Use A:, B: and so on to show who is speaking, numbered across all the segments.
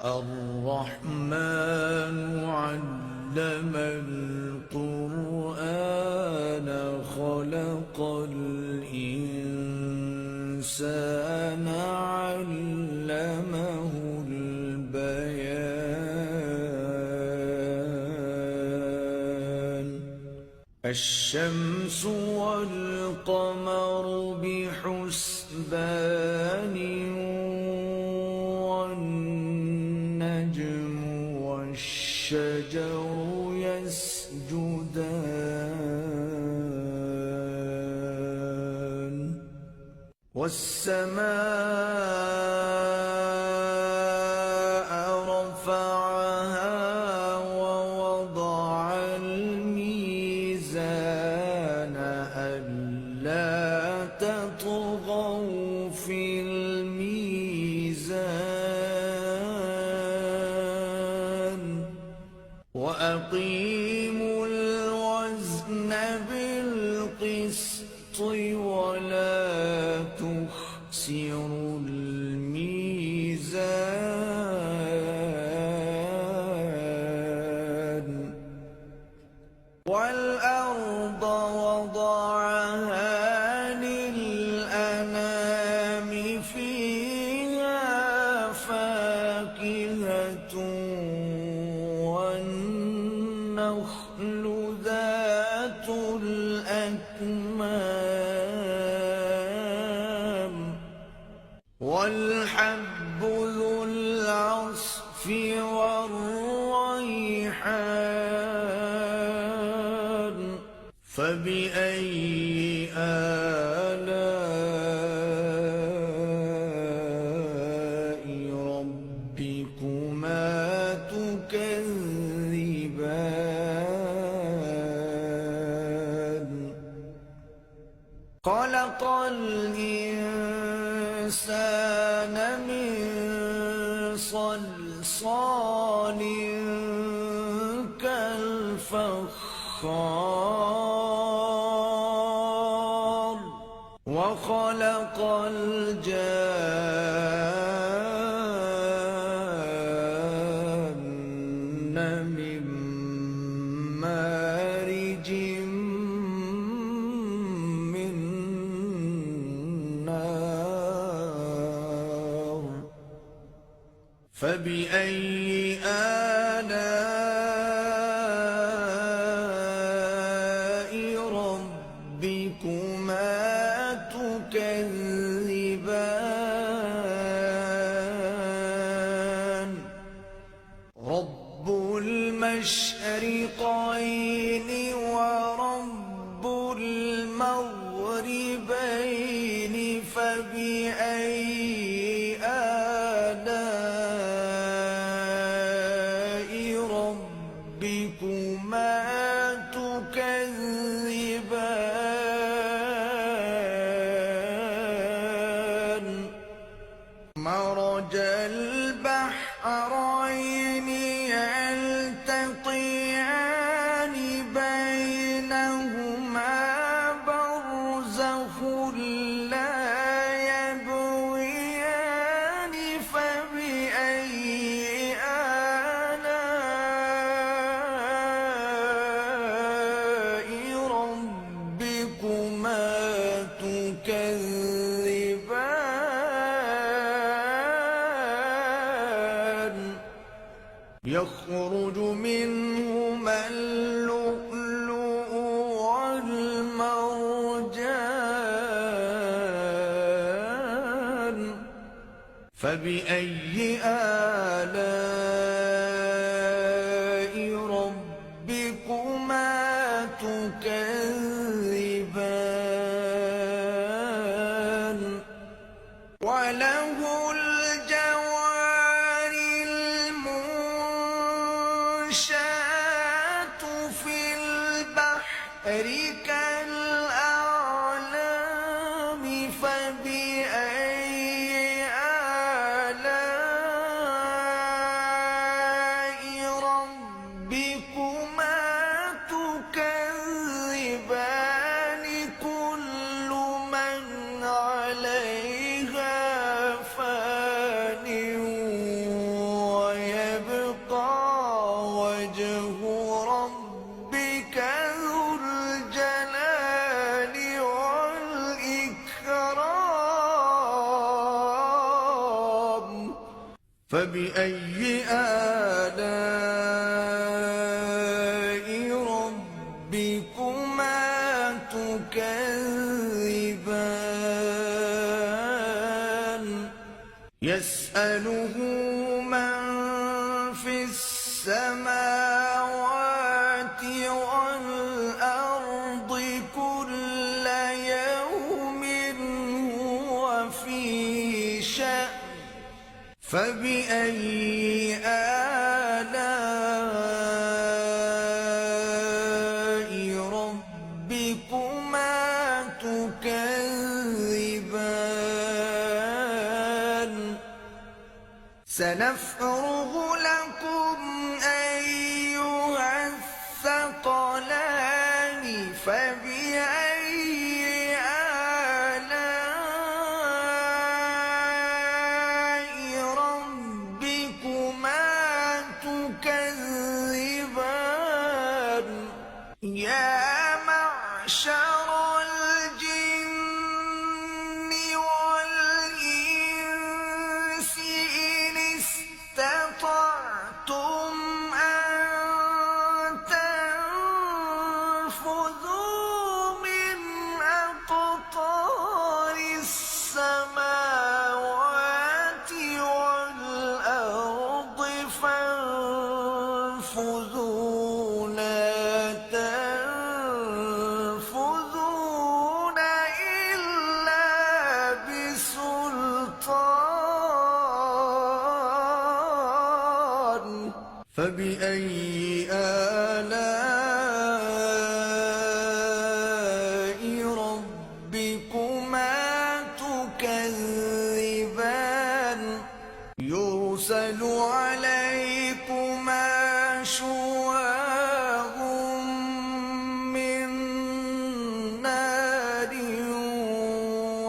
A: الرحمن علم القرآن خلق الإنسان علمه البيان الشمس والقمر بحسبان والنجم والشجر يسجدان والسماء رفعها ووضع الميزان ألا تطغوا في الميزان وأقيموا الوزن بالقسط ولا تخسروا الميزان والأرض وضعها للأنام فيها فاكهة والنخل ذات الأكمام والحب ذو العصف والريحان فبأي آلاء ربكما تكذبان خلق الإنسان من صلصال كالفخار وخلق الجان من مارج من نار فبأي آلاء ربكما تكذبان رب المشرقين ورب المغربين فبأي آلاء ربكما تكذبان مرج البحرين يلتقيان بينهما برزخ لا يبغيان فبأي آلاء ربكما تكذبان يخرج منهما اللؤلؤ والمرجان فبأي آلاء ربكما تكذبان وله الجوار المنشآت في البحر كالأعلام فبأي آلاء ربكما تكذبان كل من عليها فان فبأي آلاء ربكما تكذبان يسأله من في السماوات والأرض كل يوم هو في شأن فبأي آلاء ربكما تكذبان سنفرغ لكم أيها الثقلان فبأي آلاء ربكما تكذبان يا معشر الجن والإنس إن استطعتم أن تنفذوا من أقطار السماوات والأرض فانفذوا لا تنفذون إلا بسلطان فبأي آلاء ربكما تكذبان يرسل عليكما شواظ من نار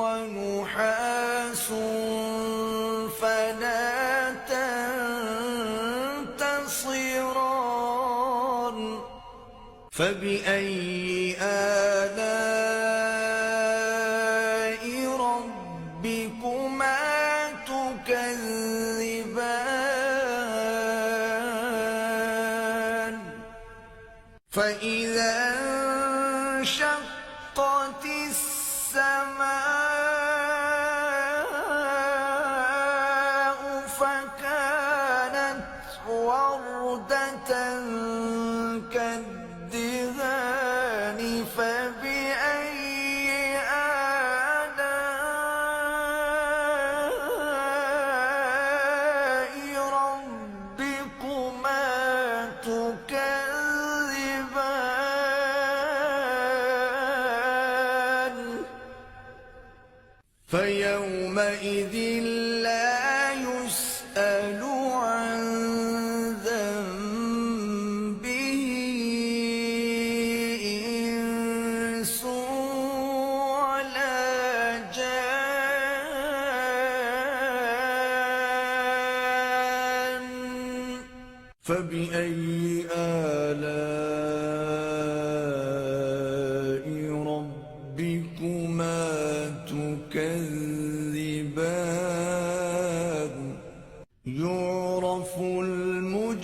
A: ونحاس فلا تنتصران فبأي آلاء ربكما تكذبان فإذا انشقت السماء فكانت وردة كالدهان فبأي آلاء ربكما تكذبان فيومئذ لا يسأل عن ذنبه إنس ولا جان فبأي آلاء ربكما تكذبان يعرف المجرمون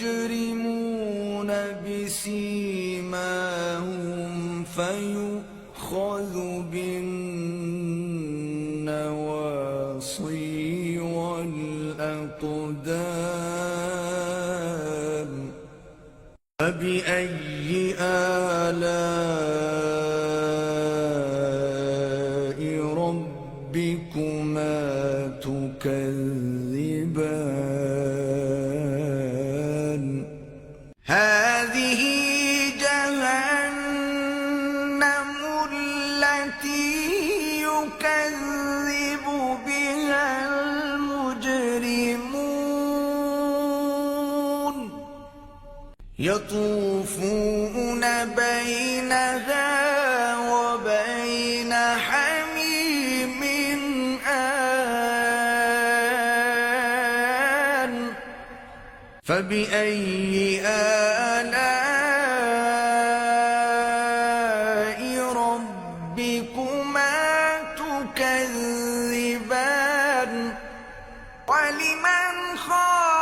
A: بسيماهم فيؤخذ بالنواصي والأقدام فبأي آلاء ربكما تكذبان هذه جهنم التي يكذب بها المجرمون يطوفون بينها وبين حميم آن فبأي آلاء ربكما تكذبان ولمن خاف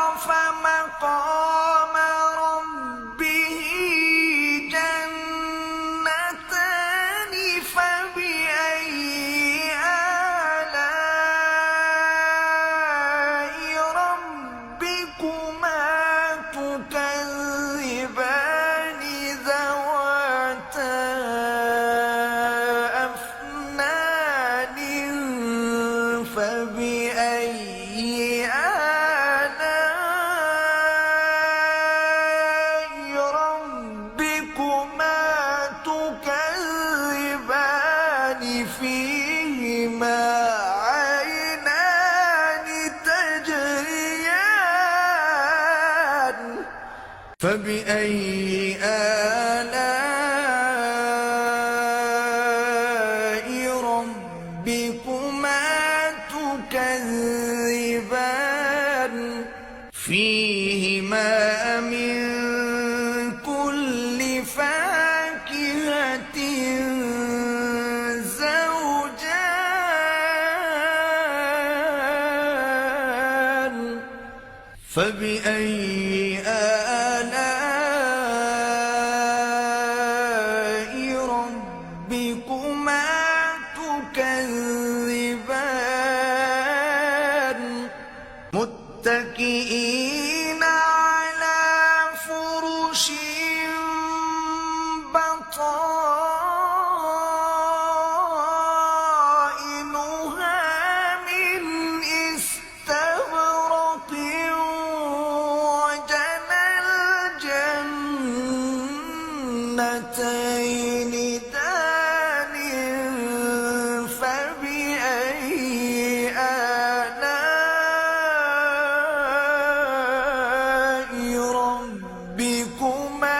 A: فبأي آلاء ربكما تكذبان فيهما من كل فاكهة زوجان فبأي آلاء ربكما تكذبان متكئين على فرش بطائنها من استبرق وجنى الجنتين دان فبأي آلاء ربكما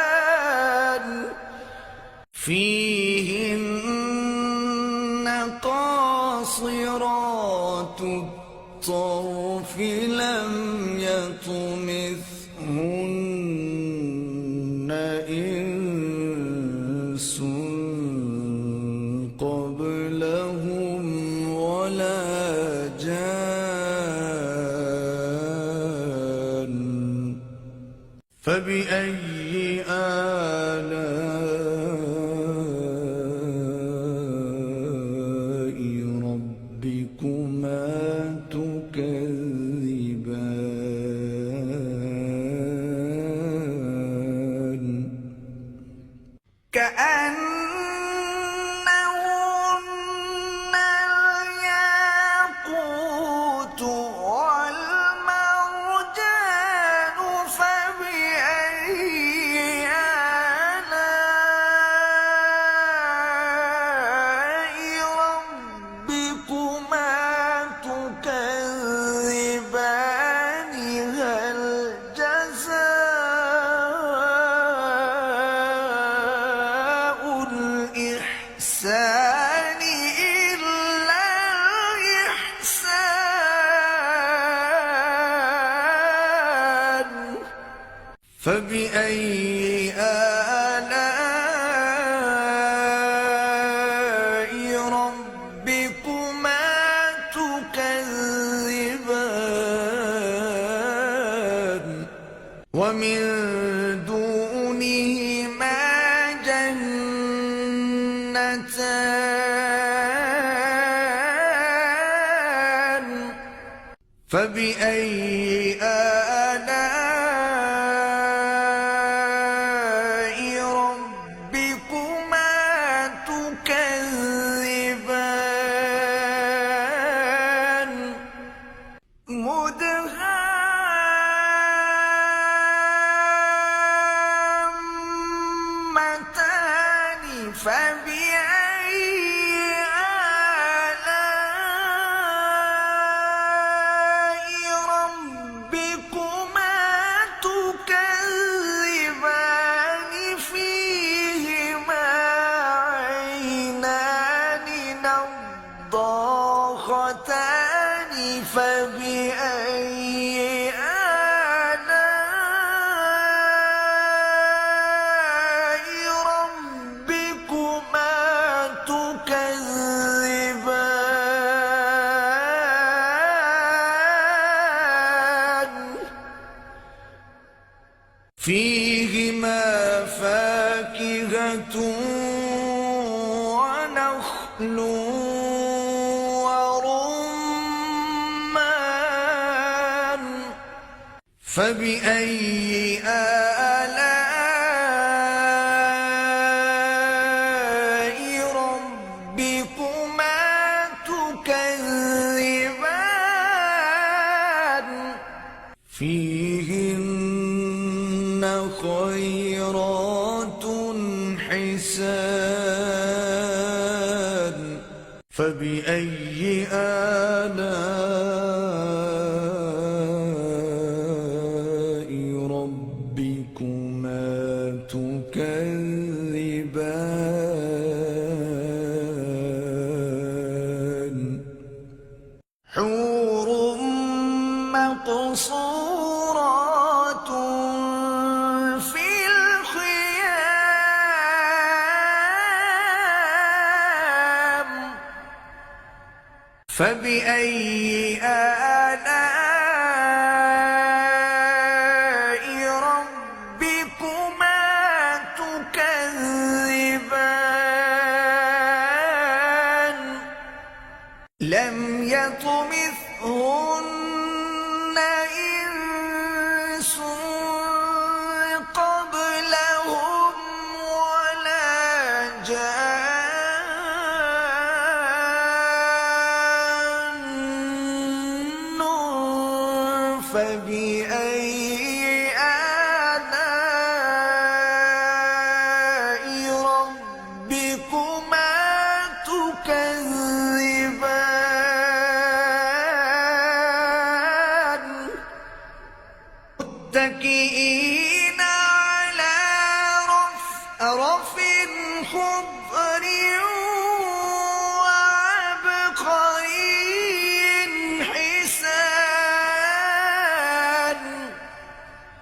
A: تكذبان فيهن قاصرات الطرف لم يطمثهن إنس قبلهم ولا جان فبأي آلاء ربكما تكذبان كأنهن الياقوت والمرجان فبأي آلاء ربكما تكذبان هل جزاء الإحسان إلا الإحسان فبأي آلاء ربكما تكذبان ومن دونهما جنتان فبأي آلاء ربكما تكذبان مدهامتان فبأي آلاء ربكما تكذبان فيهما عينان نضاختان فبأي آلاء ربكما تكذبان فيهما فاكهة ونخل ورمان فبأي آلاء ربكما تكذبان فيهن خيرات حسان فبأي آلاء ربكما تكذبان حور مقصورات في الخيام فبأي آلاء ربكما تكذبان لم يطمثهن إنس قبلهم ولا جان فبأي آلاء ربكما تكذبان متكئين على رفرف خضر وعبقري حسان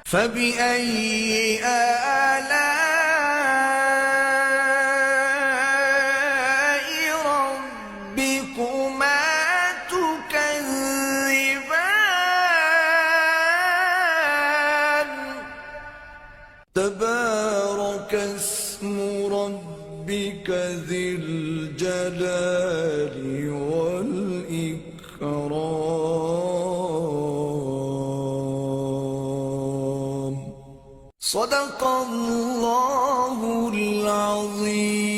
A: فبأي آلاء ربكما تكذبان تبارك اسم ربك ذي الجلال والإكرام صدق الله العظيم.